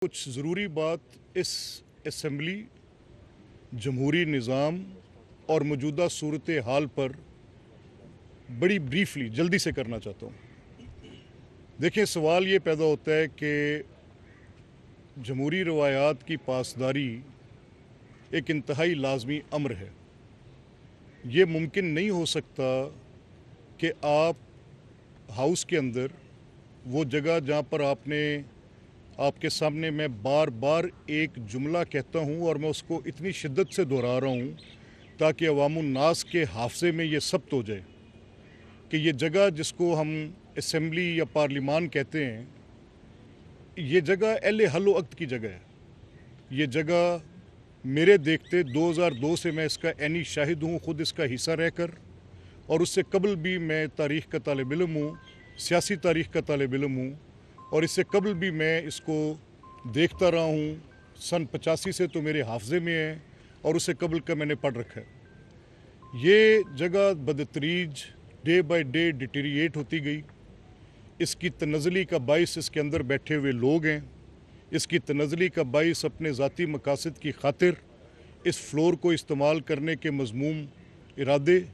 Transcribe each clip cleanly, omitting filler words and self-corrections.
कुछ ज़रूरी बात इस असम्बली, जमहूरी निज़ाम और मौजूदा सूरत हाल पर बड़ी ब्रीफली जल्दी से करना चाहता हूँ। देखिए, सवाल ये पैदा होता है कि जमहूरी रवायात की पासदारी एक इंतहाई लाजमी अम्र है। ये मुमकिन नहीं हो सकता कि आप हाउस के अंदर वो जगह जहाँ पर आपके सामने मैं बार बार एक जुमला कहता हूँ और मैं उसको इतनी शिद्दत से दोहरा रहा हूँ ताकि अवामुन नास के हाफजे में ये सब्त हो जाए कि ये जगह जिसको हम असम्बली या पार्लिमान कहते हैं, ये जगह अहले हल अक़्द की जगह है। ये जगह मेरे देखते 2002 से मैं इसका ऐनी शाहिद हूँ, ख़ुद इसका हिस्सा रहकर, और उससे कबल भी मैं तारीख़ का तालिब इल्म हूँ, सियासी तारीख़ का तालिब इल्म हूँ, और इससे कबल भी मैं इसको देखता रहा हूँ। सन 85 से तो मेरे हाफजे में है और उससे कबल का मैंने पढ़ रखा है। ये जगह बदतरीज डे बाय डे डिटेरिएट होती गई। इसकी तनज़ली का बाइस इसके अंदर बैठे हुए लोग हैं। इसकी तनज़ली का बाइस अपने ज़ाती मकासद की खातिर इस फ्लोर को इस्तेमाल करने के मज़मूम इरादे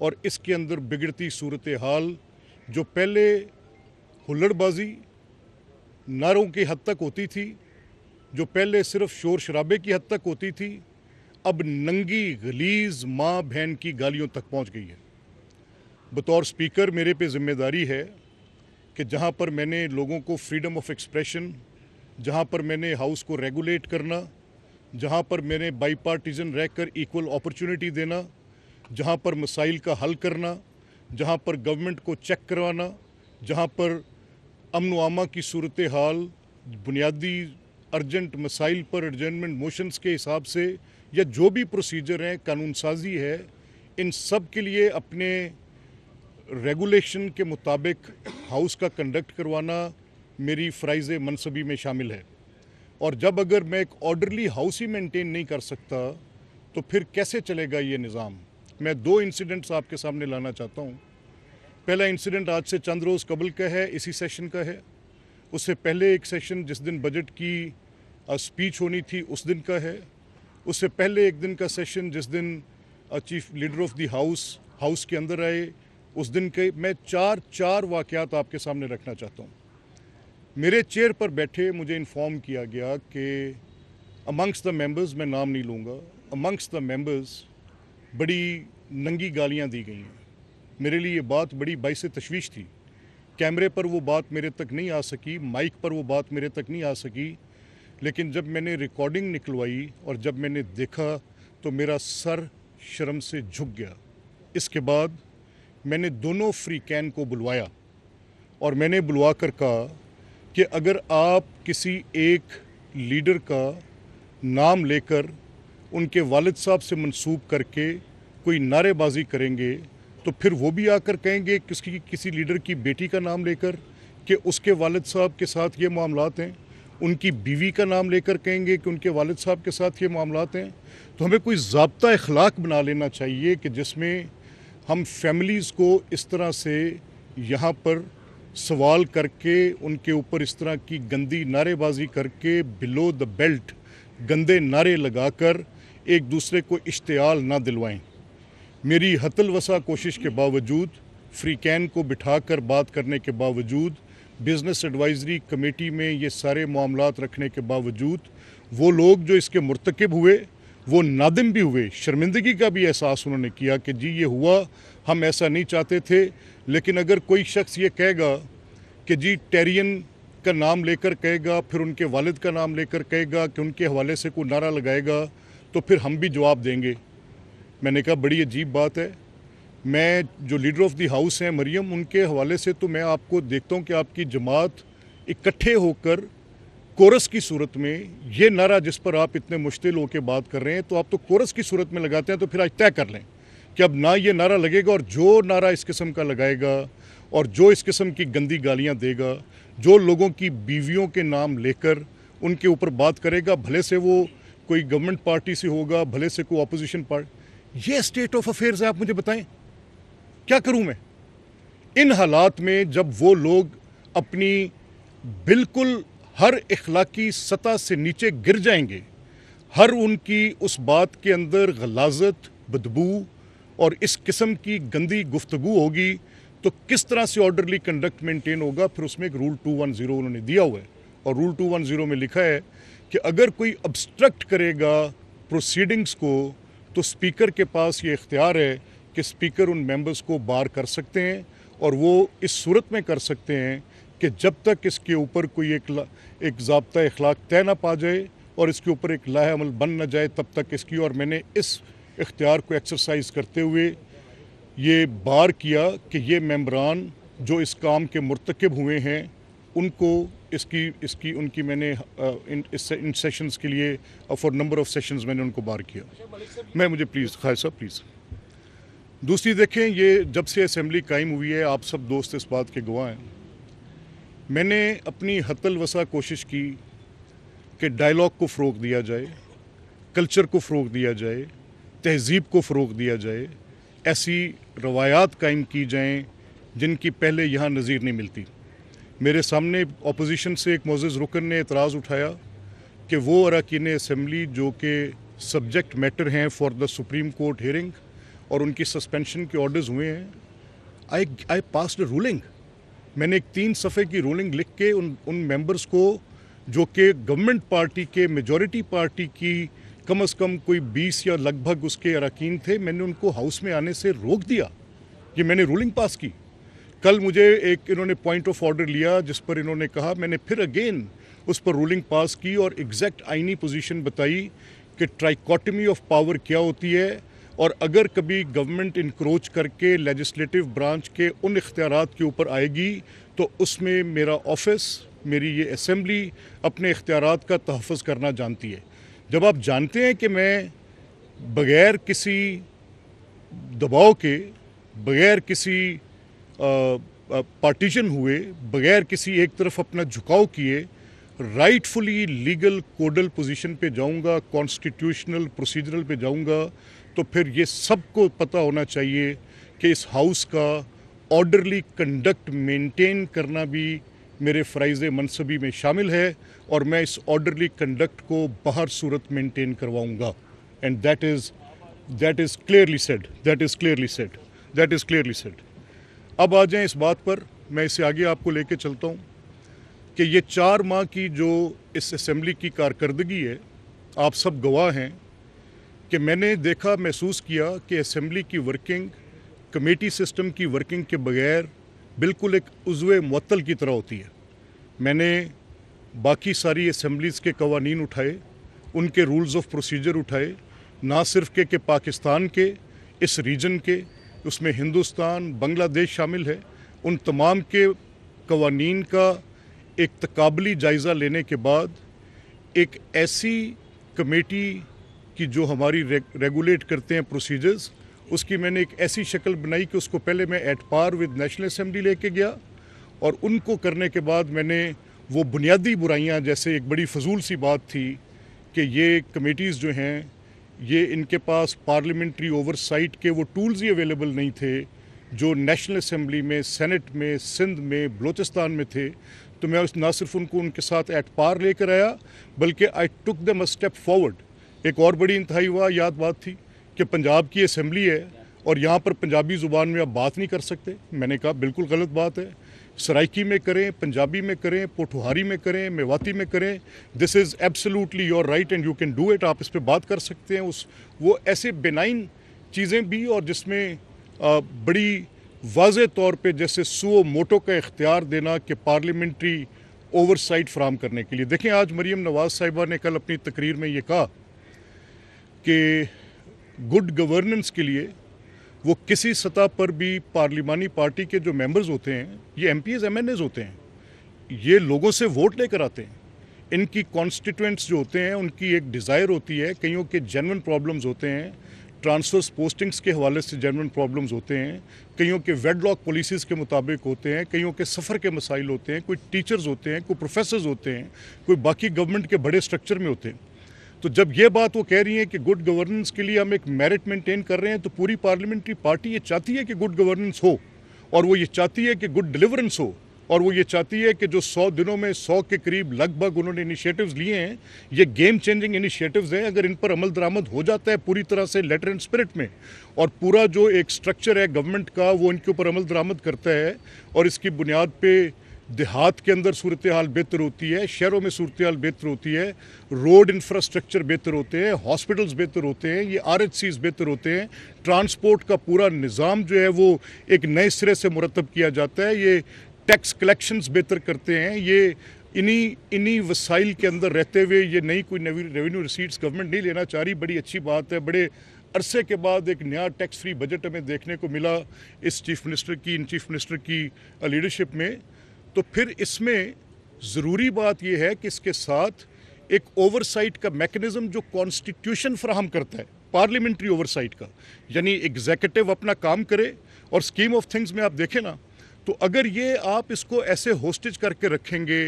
और इसके अंदर बिगड़ती सूरत हाल, जो पहले हुल्लड़बाजी नारों की हद तक होती थी, जो पहले सिर्फ शोर शराबे की हद तक होती थी, अब नंगी गलीज़ माँ बहन की गालियों तक पहुँच गई है। बतौर स्पीकर मेरे पे ज़िम्मेदारी है कि जहाँ पर मैंने लोगों को फ्रीडम ऑफ एक्सप्रेशन, जहाँ पर मैंने हाउस को रेगुलेट करना, जहाँ पर मैंने बाईपार्टीजन रहकर इक्वल अपॉर्चुनिटी देना, जहाँ पर मसाइल का हल करना, जहाँ पर गवर्नमेंट को चेक करवाना, जहाँ पर अमन व अमा की सूरत हाल बुनियादी अर्जेंट मसाइल पर एडजर्नमेंट मोशंस के हिसाब से या जो भी प्रोसीजर हैं, कानून साजी है, इन सब के लिए अपने रेगुलेशन के मुताबिक हाउस का कंडक्ट करवाना मेरी फ़राइज़ मनसबी में शामिल है। और जब अगर मैं एक ऑर्डरली हाउस ही मेंटेन नहीं कर सकता तो फिर कैसे चलेगा ये निज़ाम। मैं दो इंसिडेंट्स आपके सामने लाना चाहता हूँ। पहला इंसिडेंट आज से चंद रोज़ कबल का है, इसी सेशन का है। उससे पहले एक सेशन जिस दिन बजट की स्पीच होनी थी उस दिन का है। उससे पहले एक दिन का सेशन जिस दिन chief leader of the house के अंदर आए उस दिन के। मैं चार वाक़यात आपके सामने रखना चाहता हूँ। मेरे चेयर पर बैठे मुझे इन्फॉर्म किया गया कि अमंग्स द मेंबर्स, मैं नाम नहीं लूँगा, अमंग्स द मेंबर्स बड़ी नंगी गालियाँ दी गई हैं। मेरे लिए ये बात बड़ी बाइस तशवीश थी। कैमरे पर वो बात मेरे तक नहीं आ सकी, माइक पर वो बात मेरे तक नहीं आ सकी, लेकिन जब मैंने रिकॉर्डिंग निकलवाई और जब मैंने देखा तो मेरा सर शर्म से झुक गया। इसके बाद मैंने दोनों फ्री कैन को बुलवाया और मैंने बुलवा कर कहा कि अगर आप किसी एक लीडर का नाम लेकर उनके वालिद साहब से मंसूब करके कोई नारेबाजी करेंगे तो फिर वो भी आकर कहेंगे किसी लीडर की बेटी का नाम लेकर कि उसके वालिद साहब के साथ ये मामलात हैं, उनकी बीवी का नाम लेकर कहेंगे कि उनके वालिद साहब के साथ ये मामलात हैं। तो हमें कोई ज़ाब्ता अखलाक बना लेना चाहिए कि जिसमें हम फैमिलीज़ को इस तरह से यहाँ पर सवाल करके उनके ऊपर इस तरह की गंदी नारेबाजी करके बिलो द बेल्ट गंदे नारे लगाकर एक दूसरे को इश्तियाल ना दिलवाएं। मेरी हतल वसा कोशिश के बावजूद, फ्री कैन को बिठाकर बात करने के बावजूद, बिज़नेस एडवाइजरी कमेटी में ये सारे मामलात रखने के बावजूद, वो लोग जो इसके मुर्तकिब हुए वो नादिम भी हुए, शर्मिंदगी का भी एहसास उन्होंने किया कि जी ये हुआ, हम ऐसा नहीं चाहते थे। लेकिन अगर कोई शख्स ये कहेगा कि जी टेरियन का नाम लेकर कहेगा, फिर उनके वालिद का नाम लेकर कहेगा कि उनके हवाले से कोई नारा लगाएगा, तो फिर हम भी जवाब देंगे। मैंने कहा बड़ी अजीब बात है। मैं जो लीडर ऑफ द हाउस हैं मरियम, उनके हवाले से तो मैं आपको देखता हूँ कि आपकी जमात इकट्ठे होकर कोरस की सूरत में ये नारा जिस पर आप इतने मुश्तिल होकर बात कर रहे हैं, तो आप तो कोरस की सूरत में लगाते हैं। तो फिर आज तय कर लें कि अब ना ये नारा लगेगा, और जो नारा इस किस्म का लगाएगा और जो इस किस्म की गंदी गालियाँ देगा, जो लोगों की बीवियों के नाम लेकर उनके ऊपर बात करेगा, भले से वो कोई गवर्नमेंट पार्टी से होगा, भले से कोई अपोजिशन पार्टी, ये स्टेट ऑफ अफेयर्स है। आप मुझे बताएं क्या करूं मैं इन हालात में, जब वो लोग अपनी बिल्कुल हर इखलाकी सतह से नीचे गिर जाएंगे, हर उनकी उस बात के अंदर गलाजत, बदबू और इस किस्म की गंदी गुफ्तगू होगी, तो किस तरह से ऑर्डरली कंडक्ट मेंटेन होगा। फिर उसमें एक रूल 210 उन्होंने दिया हुआ है, और रूल 210 में लिखा है कि अगर कोई ऑब्स्ट्रक्ट करेगा प्रोसीडिंग्स को, तो स्पीकर के पास ये इख्तियार है कि स्पीकर उन मेंबर्स को बार कर सकते हैं, और वो इस सूरत में कर सकते हैं कि जब तक इसके ऊपर कोई एक ज़ाब्ता इखलाक तय ना पा जाए और इसके ऊपर एक लाहे अमल बन न जाए, तब तक इसकी। और मैंने इस इख्तियार को एक्सरसाइज करते हुए ये बार किया कि ये मेंबरान जो इस काम के मुर्तकिब हुए हैं, उनको उनकी मैंने इन सेशंस के लिए फॉर नंबर ऑफ सेशंस मैंने उनको बार किया। मुझे प्लीज़ खालिद साहब प्लीज़। दूसरी देखें, ये जब से असेंबली कायम हुई है, आप सब दोस्त इस बात के गवाह हैं, मैंने अपनी हतल वसा कोशिश की कि डायलॉग को फ़रोग़ दिया जाए, कल्चर को फ़रोग़ दिया जाए, तहज़ीब को फ़रोग़ दिया जाए, ऐसी रवायात कायम की जाएं जिनकी पहले यहाँ नज़ीर नहीं मिलती। मेरे सामने अपोजिशन से एक मोअज़्ज़ज़ रुकन ने एतराज़ उठाया कि वो अरकान असेंबली जो कि सब्जेक्ट मैटर हैं for the supreme court hearing और उनकी सस्पेंशन के ऑर्डर्स हुए हैं, आई पास्ड अ रूलिंग। मैंने एक 3 सफ़े की रूलिंग लिख के उन मेंबर्स को, जो कि गवर्नमेंट पार्टी के मेजॉरिटी पार्टी की कम अज़ कम कोई 20 या लगभग उसके अरकान थे, मैंने उनको हाउस में आने से रोक दिया। ये मैंने रूलिंग पास की। कल मुझे एक इन्होंने पॉइंट ऑफ ऑर्डर लिया जिस पर इन्होंने कहा, मैंने फिर अगेन उस पर रूलिंग पास की और एग्जैक्ट आइनी पोजीशन बताई कि ट्राइकोटमी ऑफ पावर क्या होती है, और अगर कभी गवर्नमेंट इंक्रोच करके लेजिस्लेटिव ब्रांच के उन इख्तियारात के ऊपर आएगी, तो उसमें मेरा ऑफिस, मेरी ये असेंबली अपने इख्तियारात का तहफ़्फ़ुज़ करना जानती है। जब आप जानते हैं कि मैं बग़ैर किसी दबाव के, बग़ैर किसी पार्टीशन हुए, बग़ैर किसी एक तरफ अपना झुकाव किए, राइटफुली लीगल कोडल पोजीशन पे जाऊंगा, कॉन्स्टिट्यूशनल प्रोसीजरल पे जाऊंगा, तो फिर ये सबको पता होना चाहिए कि इस हाउस का ऑर्डरली कंडक्ट मेंटेन करना भी मेरे फ़राइज़ मनसबी में शामिल है, और मैं इस ऑर्डरली कंडक्ट को बाहर सूरत मेंटेन करवाऊंगा। And that is clearly said. अब आ जाएं इस बात पर, मैं इसे आगे आपको लेके चलता हूँ कि ये 4 माह की जो इस असेंबली की कारकर्दगी है, आप सब गवाह हैं कि मैंने देखा, महसूस किया कि असेंबली की वर्किंग, कमेटी सिस्टम की वर्किंग के बगैर बिल्कुल एक उज़्वे मुअत्तल की तरह होती है। मैंने बाकी सारी असेंबलीज़ के कवानीन उठाए, उनके रूल्स ऑफ प्रोसीजर उठाए, ना सिर्फ कि पाकिस्तान के, इस रीजन के, उसमें हिंदुस्तान, बांग्लादेश शामिल है, उन तमाम के कवानीन का एक तकाबली जायज़ा लेने के बाद एक ऐसी कमेटी की जो हमारी रेगुलेट करते हैं प्रोसीजर्स, उसकी मैंने एक ऐसी शक्ल बनाई कि उसको पहले मैं at par with National Assembly लेके गया, और उनको करने के बाद मैंने वो बुनियादी बुराइयां, जैसे एक बड़ी फजूल सी बात थी कि ये कमेटीज़ जो हैं, ये इनके पास पार्लियामेंट्री ओवरसाइट के वो टूल्स ही अवेलेबल नहीं थे जो नेशनल असेंबली में, सेनेट में, सिंध में, बलूचिस्तान में थे। तो मैं ना सिर्फ उनको उनके साथ एट पार लेकर आया, बल्कि I took them a step forward. एक और बड़ी इंतहाई याद बात थी कि पंजाब की असेंबली है और यहाँ पर पंजाबी ज़ुबान में आप बात नहीं कर सकते। मैंने कहा बिल्कुल गलत बात है, सराइकी में करें, पंजाबी में करें, पोठुहारी में करें, मेवाती में करें, this is absolutely your right and you can do it. आप इस पर बात कर सकते हैं। वो ऐसे बेनाइन चीज़ें भी, और जिसमें बड़ी वाज़े तौर पे जैसे सुओ मोटो का इख्तियार देना कि पार्लियामेंट्री ओवरसाइट फराहम करने के लिए। देखें, आज मरीम नवाज़ साहिबा ने कल अपनी तकरीर में ये कहा कि गुड गवर्नेंस के लिए वो किसी सतह पर भी पार्लिमानी पार्टी के जो मेंबर्स होते हैं, ये एमपीज़ एमएनएज़ होते हैं, ये लोगों से वोट लेकर आते हैं। इनकी कॉन्स्टिट्यूएंट्स जो होते हैं, उनकी एक डिज़ायर होती है, कईयों के जेन्युइन प्रॉब्लम्स होते हैं, ट्रांसफर्स पोस्टिंग्स के हवाले से जेन्युइन प्रॉब्लम्स होते हैं, कईयों के वेडलॉक पॉलिसीज़ के मुताबिक होते हैं, कईयों के सफ़र के मसाइल होते हैं, कोई टीचर्स होते हैं, कोई प्रोफेसर्स होते हैं, कोई बाकी गवर्नमेंट के बड़े स्ट्रक्चर में होते हैं। तो जब ये बात वो कह रही हैं कि गुड गवर्नेंस के लिए हम एक मेरिट मेंटेन कर रहे हैं, तो पूरी पार्लियामेंट्री पार्टी ये चाहती है कि गुड गवर्नेंस हो, और वो ये चाहती है कि गुड डिलीवरेंस हो, اور وہ یہ چاہتی ہے کہ جو 100 دنوں میں 100 کے قریب لگ بھگ انہوں نے انیشیٹوز لیے ہیں، یہ گیم چینجنگ انیشیٹوز ہیں. اگر ان پر عمل درآمد ہو جاتا ہے پوری طرح سے لیٹر اینڈ اسپرٹ میں، اور پورا جو ایک سٹرکچر ہے گورنمنٹ کا وہ ان کے اوپر عمل درآمد کرتا ہے، اور اس کی بنیاد پہ دیہات کے اندر صورتحال بہتر ہوتی ہے، شہروں میں صورتحال بہتر ہوتی ہے، روڈ انفراسٹرکچر بہتر ہوتے ہیں، ہاسپٹلز بہتر ہوتے ہیں، یہ RHCs بہتر ہوتے ہیں، ٹرانسپورٹ کا پورا نظام جو ہے وہ ایک نئے سرے سے مرتب کیا جاتا ہے، یہ ٹیکس کلیکشنز بہتر کرتے ہیں. یہ انہی وسائل کے اندر رہتے ہوئے یہ نئی کوئی ریونیو ریسیٹس گورنمنٹ نہیں لینا چاہ رہی. بڑی اچھی بات ہے. بڑے عرصے کے بعد ایک نیا ٹیکس فری بجٹ ہمیں دیکھنے کو ملا اس چیف منسٹر کی لیڈرشپ میں. تو پھر اس میں ضروری بات یہ ہے کہ اس کے ساتھ ایک اوورسائٹ کا میکنزم جو کانسٹیٹیوشن فراہم کرتا ہے، پارلیمنٹری اوورسائٹ کا، یعنی ایگزیکٹو اپنا کام کرے. اور اسکیم آف تھنگز میں آپ دیکھیں نا، تو اگر یہ آپ اس کو ایسے ہوسٹیج کر کے رکھیں گے،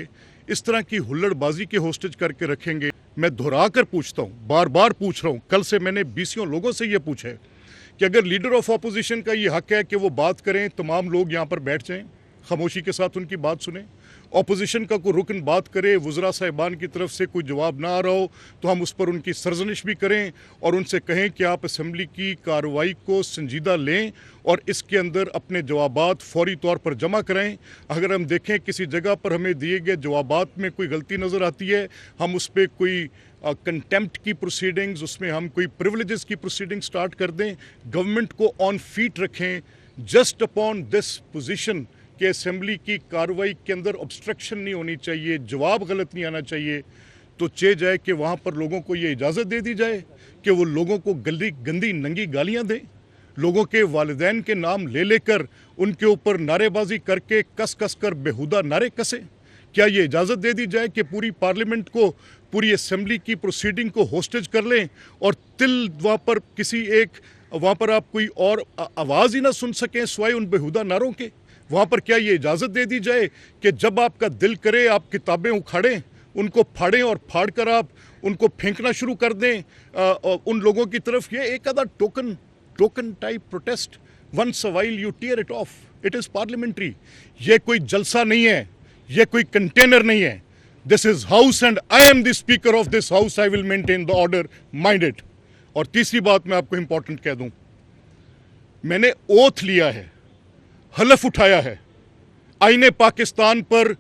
اس طرح کی ہلڑ بازی کے ہوسٹیج کر کے رکھیں گے، میں دہرا کر پوچھتا ہوں، بار بار پوچھ رہا ہوں، کل سے میں نے 20 لوگوں سے یہ پوچھا ہے کہ اگر لیڈر آف اپوزیشن کا یہ حق ہے کہ وہ بات کریں، تمام لوگ یہاں پر بیٹھ جائیں، خاموشی کے ساتھ ان کی بات سنیں. اپوزیشن کا کوئی رکن بات کرے، وزراء صاحبان کی طرف سے کوئی جواب نہ آ رہا ہو تو ہم اس پر ان کی سرزنش بھی کریں اور ان سے کہیں کہ آپ اسمبلی کی کارروائی کو سنجیدہ لیں اور اس کے اندر اپنے جوابات فوری طور پر جمع کریں. اگر ہم دیکھیں کسی جگہ پر ہمیں دیے گئے جوابات میں کوئی غلطی نظر آتی ہے، ہم اس پہ کوئی کنٹیمپٹ کی پروسیڈنگز، اس میں ہم کوئی پریولیجز کی پروسیڈنگ سٹارٹ کر دیں. گورنمنٹ کو آن فیٹ رکھیں جسٹ اپون دس پوزیشن کہ اسمبلی کی کارروائی کے اندر obstruction نہیں ہونی چاہیے، جواب غلط نہیں آنا چاہیے. تو جائے کہ وہاں پر لوگوں کو یہ اجازت دے دی جائے کہ وہ لوگوں کو گندی ننگی گالیاں دیں، لوگوں کے والدین کے نام لے لے کر ان کے اوپر نعرے بازی کر کے کس کر بیہودہ نعرے کسیں. کیا یہ اجازت دے دی جائے کہ پوری پارلیمنٹ کو، پوری اسمبلی کی پروسیڈنگ کو ہوسٹیج کر لیں اور وہاں پر وہاں پر آپ کوئی اور آواز ہی نہ سن سکیں سوائے ان بیہودہ نعروں کے؟ وہاں پر کیا یہ اجازت دے دی جائے کہ جب آپ کا دل کرے آپ کتابیں اکھاڑیں، ان کو پھاڑیں اور پھاڑ کر آپ ان کو پھینکنا شروع کر دیں ان لوگوں کی طرف؟ یہ ایک آدھا token type protest, once a while you tear it off, it is parliamentary. یہ کوئی جلسہ نہیں ہے، یہ کوئی کنٹینر نہیں ہے. This is house and I am the speaker of this house, I will maintain the order, mind it. اور تیسری بات میں آپ کو امپورٹنٹ کہہ دوں، میں نے اوتھ لیا ہے، حلف اٹھایا ہے آئین پاکستان پر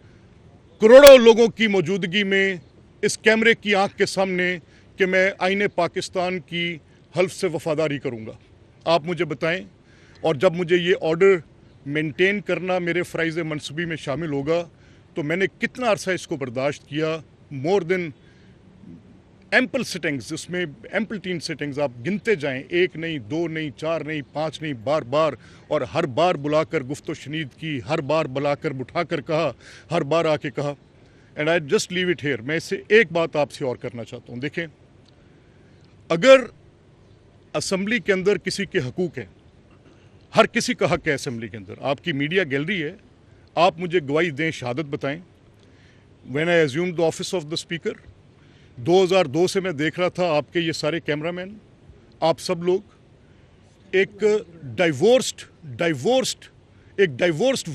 کروڑوں لوگوں کی موجودگی میں اس کیمرے کی آنکھ کے سامنے کہ میں آئین پاکستان کی حلف سے وفاداری کروں گا. آپ مجھے بتائیں، اور جب مجھے یہ آرڈر مینٹین کرنا میرے فرائض منصبی میں شامل ہوگا تو میں نے کتنا عرصہ اس کو برداشت کیا. مور دین ایمپل سٹنگز، اس میں ایمپل 3 سٹنگز آپ گنتے جائیں، 1 نہیں، 2 نہیں، 4 نہیں، 5 نہیں، بار اور ہر بار بلا کر گفت و شنید کی، ہر بار بلا کر بٹھا کر کہا، ہر بار آ کے کہا. And I just leave it here. میں اس سے ایک بات آپ سے اور کرنا چاہتا ہوں. دیکھیں، اگر اسمبلی کے اندر کسی کے حقوق ہیں، ہر کسی کا حق ہے اسمبلی کے اندر، آپ کی میڈیا گیلری ہے، آپ مجھے گواہی دیں، شہادت بتائیں. When I assume the office of the speaker 2002 سے میں دیکھ رہا تھا آپ کے یہ سارے کیمرہ مین، آپ سب لوگ ایک ڈائیورسڈ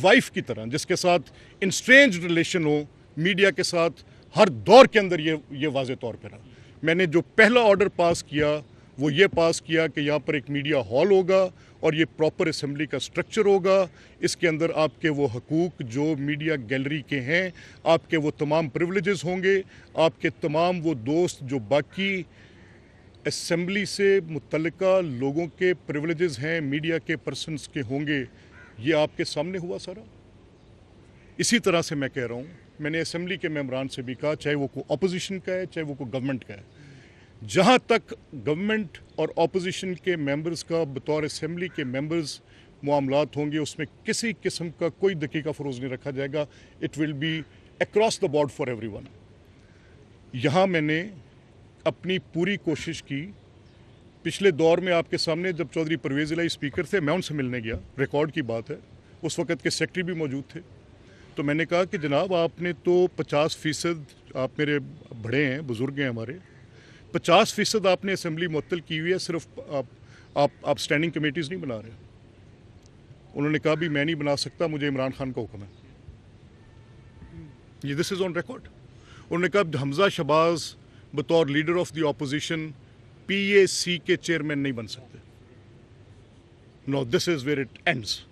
وائف کی طرح، جس کے ساتھ انسٹرینج ریلیشن ہو میڈیا کے ساتھ، ہر دور کے اندر یہ واضح طور پہ رہا. میں نے جو پہلا آرڈر پاس کیا وہ یہ پاس کیا کہ یہاں پر ایک میڈیا ہال ہوگا اور یہ پراپر اسمبلی کا سٹرکچر ہوگا. اس کے اندر آپ کے وہ حقوق جو میڈیا گیلری کے ہیں، آپ کے وہ تمام پریولیجز ہوں گے، آپ کے تمام وہ دوست جو باقی اسمبلی سے متعلقہ لوگوں کے پریولیجز ہیں، میڈیا کے پرسنز کے ہوں گے. یہ آپ کے سامنے ہوا سارا. اسی طرح سے میں کہہ رہا ہوں، میں نے اسمبلی کے ممبران سے بھی کہا، چاہے وہ کوئی اپوزیشن کا ہے چاہے وہ کوئی گورنمنٹ کا ہے، جہاں تک گورنمنٹ اور اپوزیشن کے ممبرز کا بطور اسمبلی کے ممبرز معاملات ہوں گے، اس میں کسی قسم کا کوئی دقیقہ فروز نہیں رکھا جائے گا. It will be across the board for everyone. یہاں میں نے اپنی پوری کوشش کی. پچھلے دور میں آپ کے سامنے جب چودھری پرویز الہی اسپیکر تھے، میں ان سے ملنے گیا، ریکارڈ کی بات ہے، اس وقت کے سیکرٹری بھی موجود تھے. تو میں نے کہا کہ جناب آپ نے تو 50%، آپ میرے بڑے ہیں، بزرگ ہیں ہمارے، 50% آپ نے اسمبلی معطل کی ہوئی ہے، صرف آپ سٹینڈنگ کمیٹیز نہیں بنا رہے. انہوں نے کہا بھی میں نہیں بنا سکتا، مجھے عمران خان کا حکم ہے. ये दिस इज़ ऑन रिकॉर्ड। उन्होंने कहा हमजा शहबाज बतौर leader of the opposition PAC के चेयरमैन नहीं बन सकते। No, this is where it ends.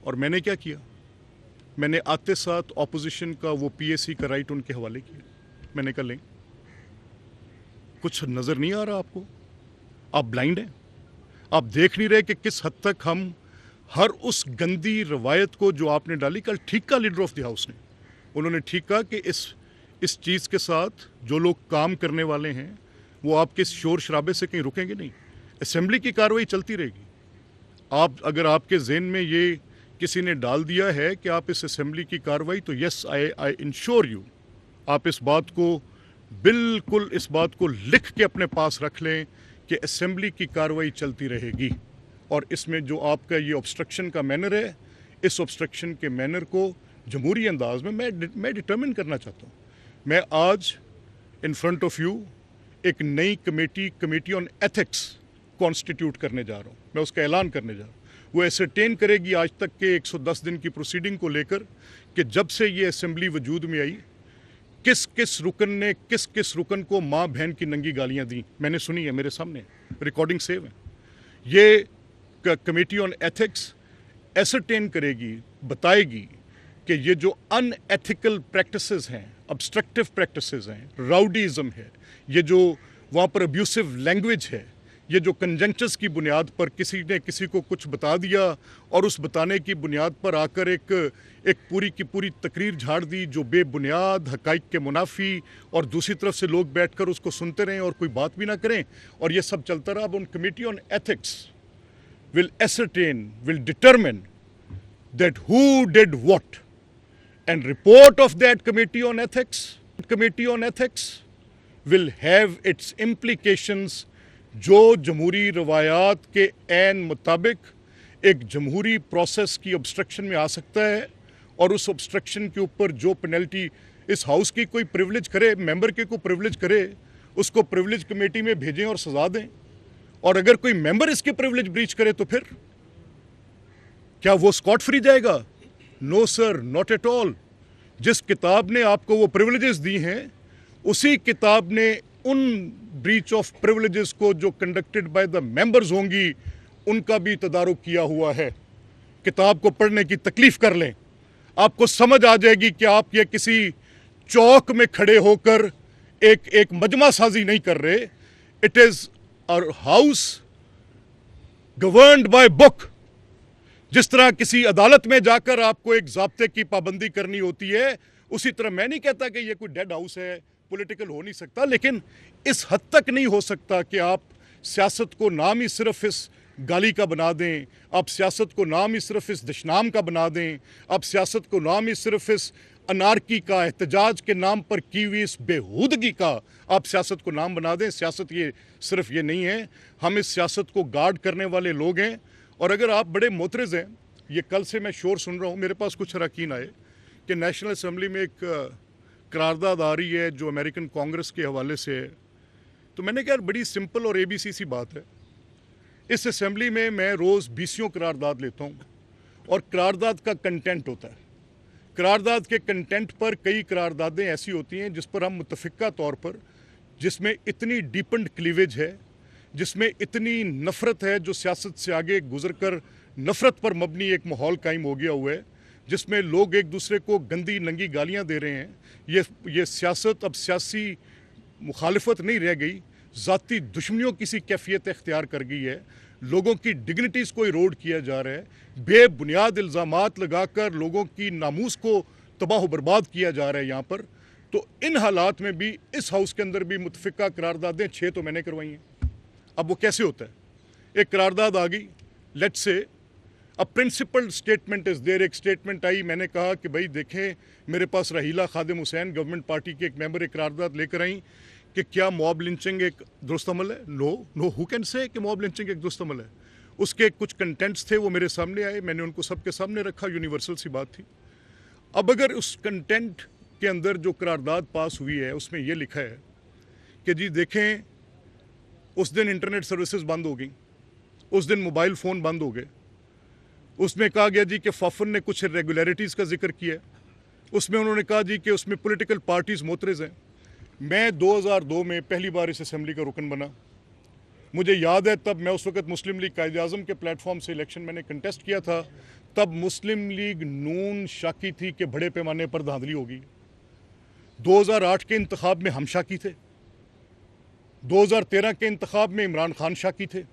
और मैंने क्या किया, मैंने आते साथ ऑपोजिशन का वो PAC का राइट उनके हवाले किया। मैंने कहा लें, कुछ नज़र नहीं आ रहा आपको? आप ब्लाइंड हैं? आप देख नहीं रहे कि किस हद तक हम हर उस गंदी रवायत को जो आपने डाली, कल ठीक कहा लीडर ऑफ द हाउस ने, उन्होंने ठीक कहा कि इस चीज़ के साथ जो लोग काम करने वाले हैं वो आपके शोर शराबे से कहीं रुकेंगे नहीं। असेंबली की कार्रवाई चलती रहेगी। अगर आपके ज़हन में ये किसी ने डाल दिया है कि आप इस असेंबली की कार्रवाई, तो यस, आई इंश्योर यू, आप इस बात को लिख के अपने पास रख लें कि असेंबली की कार्रवाई चलती रहेगी। और इसमें जो आपका ये ऑब्स्ट्रक्शन का मैनर है, इस ऑब्स्ट्रक्शन के मैनर को जमहूरी अंदाज में मैं डिटर्मिन करना चाहता हूँ। मैं आज इन फ्रंट ऑफ यू एक नई कमेटी ऑन एथिक्स कॉन्स्टिट्यूट करने जा रहा हूँ। मैं उसका ऐलान करने जा रहा हूँ। वो एसरटेन करेगी आज तक के 110 दिन की प्रोसीडिंग को लेकर कि जब से ये असेंबली वजूद में आई, किस किस रुकन ने किस रुकन को माँ बहन की नंगी गालियाँ दी। मैंने सुनी है, मेरे सामने रिकॉर्डिंग सेव है। ये कमेटी ऑन एथिक्स एसरटेन करेगी, बताएगी कि ये जो अनएथिकल प्रैक्टिसेस हैं, ऑब्स्ट्रक्टिव प्रैक्टिसेस हैं, राउडीज़म है, ये जो वहाँ पर अब्यूसिव लैंग्वेज है, ये जो कंजंक्चर्स की बुनियाद पर किसी ने किसी को कुछ बता दिया और उस बताने की बुनियाद पर आकर एक पूरी की पूरी तकरीर झाड़ दी जो बेबुनियाद, हकाइक के मुनाफी, और दूसरी तरफ से लोग बैठकर उसको सुनते रहें और कोई बात भी ना करें, और ये सब चलता रहा। अब उन committee on ethics will determine that who did what, and report of that committee on ethics will have its implications जो जमहूरी रवायात के ऐन मुताबिक एक जमहूरी प्रोसेस की ऑब्स्ट्रक्शन में आ सकता है, और उस ऑब्स्ट्रक्शन के ऊपर जो पेनल्टी इस हाउस की कोई प्रिविलेज करे, मेंबर के को प्रिविलेज करे, उसको प्रिविलेज कमेटी में भेजें और सजा दें। और अगर कोई मेंबर इसकी प्रिविलेज ब्रीच करे तो फिर क्या वो स्कॉट फ्री जाएगा? No sir, not at all. जिस किताब ने आपको वो प्रिविलेजेस दी हैं, उसी किताब ने उन ब्रीच ऑफ प्रिविलेजेस को जो कंडक्टेड बाय द मेंबर्स होंगी, उनका भी तदारुक किया हुआ है। किताब को पढ़ने की तकलीफ कर लें, आपको समझ आ जाएगी कि आप ये किसी चौक में खड़े होकर एक मजमा साजी नहीं कर रहे। इट इज और हाउस गवर्नड बाय बुक। जिस तरह किसी अदालत में जाकर आपको एक ज़ाब्ते की पाबंदी करनी होती है, उसी तरह मैं नहीं कहता कि ये कोई डेड हाउस है, पॉलिटिकल हो नहीं सकता, लेकिन इस हद तक नहीं हो सकता कि आप सियासत को नाम ही सिर्फ इस गाली का बना दें, आप सियासत को नाम ही सिर्फ इस दशनाम का बना दें, आप सियासत को नाम ही सिर्फ इस अनारकी का, एहतजाज के नाम पर की हुई इस बेहूदगी का आप सियासत को नाम बना दें। सियासत ये सिर्फ ये नहीं है, हम इस सियासत को गार्ड करने वाले लोग हैं। और अगर आप बड़े मोतरज़ हैं, ये कल से मैं शोर सुन रहा हूँ, मेरे पास कुछ अरकान आए कि नेशनल असम्बली में एक करारदाद आ रही है जो अमेरिकन कांग्रेस के हवाले से है। तो मैंने कहा बड़ी सिंपल और ABC सी बात है। इस असम्बली में मैं रोज़ 20 करारदाद लेता हूँ, और करारदाद का कंटेंट होता है। करारदाद के कंटेंट पर कई करारदादें ऐसी होती हैं जिस पर हम मुतफ़िक़ा तौर पर, जिसमें इतनी डीपन्ड क्लीवेज है, जिसमें इतनी नफ़रत है, जो सियासत से आगे गुजर कर नफ़रत पर मबनी एक माहौल कायम हो गया हुआ है, जिसमें लोग एक दूसरे को गंदी नंगी गालियां दे रहे हैं। ये सियासत अब सियासी मुखालिफत नहीं रह गई, ज़ाती दुश्मनियों की सी कैफियत इख्तियार कर गई है। लोगों की डिग्निटीज़ को इरोड किया जा रहा है, बेबुनियाद इल्ज़ामात लगाकर लोगों की नामूस को तबाह बर्बाद किया जा रहा है यहाँ पर। तो इन हालात में भी इस हाउस के अंदर भी मुतफ़िक़ा करारदादें 6 तो मैंने करवाई हैं। अब वो कैसे होता है? एक करारदाद आ गई, let's say a principal statement is there. एक स्टेटमेंट आई, मैंने कहा कि भाई देखें, मेरे पास रहीला खादिम हुसैन गवर्नमेंट पार्टी के एक मेंबर एक करारदाद लेकर आई कि क्या मॉब लिंचिंग एक दुरुस्त अमल है। नो हु कैन से कि मॉब लिंचिंग एक दुरुस्त अमल है। उसके कुछ कंटेंट्स थे, वो मेरे सामने आए, मैंने उनको सबके सामने रखा, यूनिवर्सल सी बात थी। अब अगर उस कंटेंट के अंदर जो करारदाद पास हुई है उसमें यह लिखा है कि जी देखें, उस दिन इंटरनेट सर्विसेज बंद हो गई, उस दिन मोबाइल फ़ोन बंद हो गए, उसमें कहा गया जी कि फाफन ने कुछ इरेगुलरिटीज़ का जिक्र किया है। उसमें उन्होंने कहा जी कि उसमें पॉलिटिकल पार्टीज़ मोतरज़ हैं। मैं 2002 में पहली बार इस असेंबली का रुकन बना। मुझे याद है तब मैं उस वक्त मुस्लिम लीग कायद-ए-आज़म के प्लेटफॉर्म से इलेक्शन मैंने कंटेस्ट किया था। तब मुस्लिम लीग नून शाकी थी कि बड़े पैमाने पर धांधली होगी। 2008 के इंतखाब में हम शाकी थे, 2013 के इंतखाब में इमरान खान शाकी थे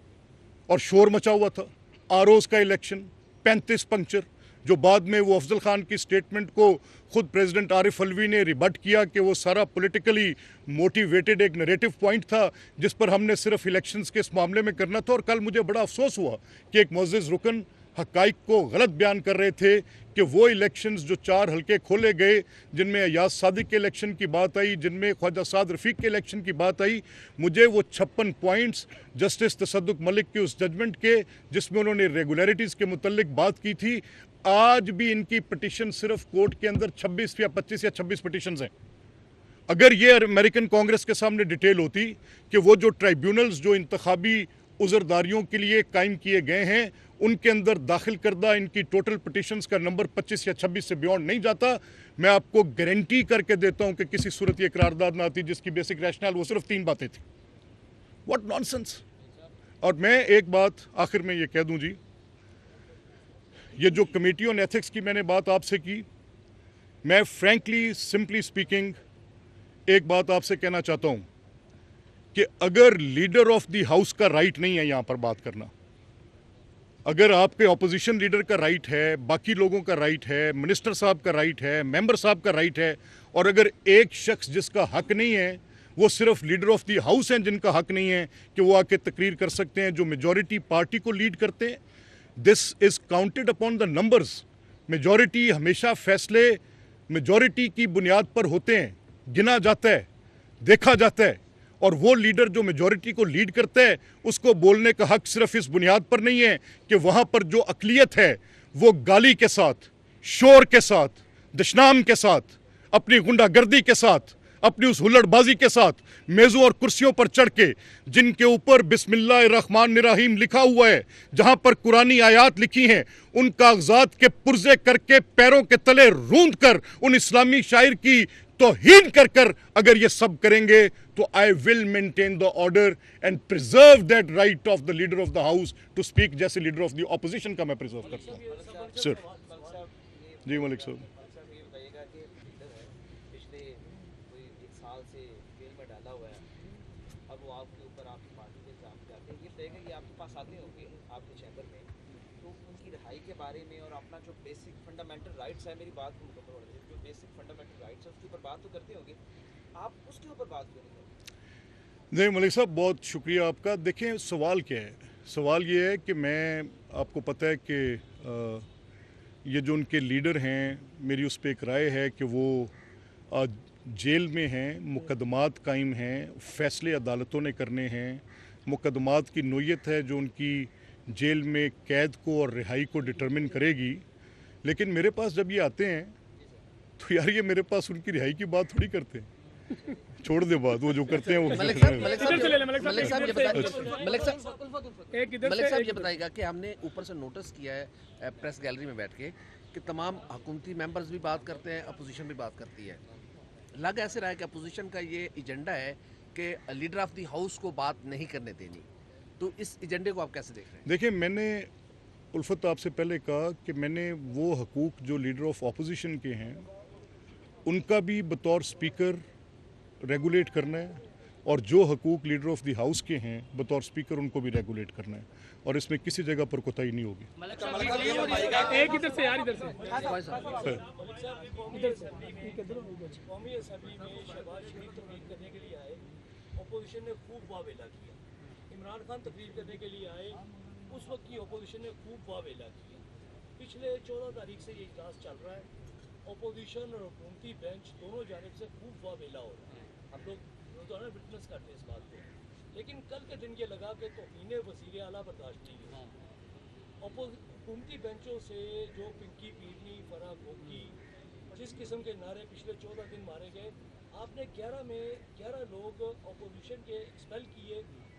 और शोर मचा हुआ था। आरोज़ का इलेक्शन 35 पंक्चर, जो बाद में वो अफजल खान की स्टेटमेंट को खुद प्रेसिडेंट आरिफ अलवी ने रिबट किया कि वो सारा पॉलिटिकली मोटिवेटेड एक नैरेटिव पॉइंट था जिस पर हमने सिर्फ इलेक्शंस के इस मामले में करना था। और कल मुझे बड़ा अफसोस हुआ कि एक मुअज़्ज़िज़ रुकन हक़ाइक़ को गलत बयान कर रहे थे कि वो इलेक्शंस जो 4 हल्के खोले गए, जिनमें अयाज सादिक के इलेक्शन की बात आई, जिनमें ख्वाजा साद रफ़ीक के इलेक्शन की बात आई, मुझे वो 56 पॉइंट्स जस्टिस तसद्दुक़ मलिक के उस जजमेंट के जिसमें उन्होंने रेगुलरिटीज़ के मुतल्लिक बात की थी, आज भी इनकी पिटिशन सिर्फ कोर्ट के अंदर 26 या 25 या 26 पिटिशंस हैं। अगर ये अमेरिकन कांग्रेस के सामने डिटेल होती कि वो जो ट्राइब्यूनल्स जो इंतखाबी उज़रदारियों के लिए कायम किए गए हैं उनके अंदर दाखिल करदा इनकी टोटल पिटिशंस का नंबर 25 या 26 से बियॉन्ड नहीं जाता, मैं आपको गारंटी करके देता हूं कि किसी सूरत ये करारदाद ना आती जिसकी बेसिक रैशनल वो सिर्फ 3 बातें थी। What nonsense. और मैं एक बात आखिर में ये कह दूं जी, ये जो कमेटी ऑन एथिक्स की मैंने बात आपसे की, मैं फ्रैंकली सिंपली स्पीकिंग एक बात आपसे कहना चाहता हूं कि अगर लीडर ऑफ द हाउस का राइट नहीं है यहां पर बात करना, अगर आपके ऑपोजिशन लीडर का राइट है, बाकी लोगों का राइट है, मिनिस्टर साहब का राइट है, मेंबर साहब का राइट है, और अगर एक शख्स जिसका हक नहीं है वो सिर्फ लीडर ऑफ द हाउस हैं जिनका हक नहीं है कि वो आके तकरीर कर सकते हैं जो मेजॉरिटी पार्टी को लीड करते हैं, this is counted upon the numbers. Majority हमेशा फैसले मेजॉरिटी की बुनियाद पर होते हैं, गिना जाता है, देखा जाता है, और वो लीडर जो मेजॉरिटी को लीड करता है उसको बोलने का हक सिर्फ इस बुनियाद पर नहीं है कि वहाँ पर जो अक़लियत है वो गाली के साथ, शोर के साथ, दशनाम के साथ, अपनी गुंडागर्दी के साथ, अपनी उस हुल्लड़बाजी के साथ मेज़ों और कुर्सियों पर चढ़ के, जिनके ऊपर बिस्मिल्लाहिर्रहमानिर्रहीम लिखा हुआ है, जहाँ पर कुरानी आयात लिखी हैं, उन कागजात के पुर्जे करके पैरों के तले रूंद कर उन इस्लामी शायर की तौहीन कर कर अगर ये सब करेंगे तो I will maintain the order and preserve that right of the leader of the house to speak, जैसे लीडर ऑफ द ऑपोजिशन का मैं प्रिजर्व करता हूँ। सर जी मलिक साहब, के बारे में और अपना जो बेसिक फंडामेंटल राइट्स है, मेरी बात को जो बेसिक फंडामेंटल राइट्स है उसके ऊपर बात तो करते होंगे, आप उसके ऊपर बात क्यों नहीं करते? नहीं मलिक साहब, बहुत शुक्रिया आपका। देखें सवाल क्या है, सवाल ये है कि मैं, आपको पता है कि ये जो उनके लीडर हैं, मेरी उस पर एक राय है कि वो जेल में हैं, मुकदमात कायम हैं, फ़ैसले अदालतों ने करने हैं, मुकदमात की नोयत है जो उनकी जेल में कैद को और रिहाई को डिटरमिन करेगी। लेकिन मेरे पास जब ये आते हैं तो यार ये मेरे पास उनकी रिहाई की बात थोड़ी करते हैं, छोड़ दे बात, वो जो करते हैं वो। मलिक साहब ये बताइएगा कि हमने ऊपर से नोटिस किया है प्रेस गैलरी में बैठ के कि तमाम हुकूमती मेंबर्स भी बात करते हैं, अपोजिशन भी बात करती है। लग ऐसे रहा है कि अपोजिशन का ये एजेंडा है कि लीडर ऑफ द हाउस को बात नहीं करने देनी, तो इस एजेंडे को आप कैसे देख रहे हैं? देखिए, मैंने उल्फत आपसे पहले कहा कि मैंने वो हकूक़ जो लीडर ऑफ अपोजिशन के हैं उनका भी बतौर स्पीकर रेगुलेट करना है, और जो हकूक़ लीडर ऑफ द हाउस के हैं बतौर स्पीकर उनको भी रेगुलेट करना है, और इसमें किसी जगह पर कोताही नहीं होगी। एक इधर से यार, इधर से अपोजिशन ने खूब वावेला किया, इमरान खान तकरीर करने के लिए आए, उस वक्त की अपोजिशन ने खूब वावेला किया। पिछले 14 तारीख से ये इजलास चल रहा है, अपोजिशन और हुकूमती बेंच दोनों जानिब से खूब वावेला हो रहा है, हम लोग रोजाना विटनेस करते हैं इस बात को। लेकिन कल के दिन ये लगा कि तौहीन वज़ीर आला बर्दाश्त नहीं हुई। हुकूमती बेंचों से जो पिंकी पीरनी, फराह गोगी, जिस किस्म के नारे पिछले 14 दिन मारे गए, आपने 11 में 11 लोग अपोजिशन के एक्सपेल किए,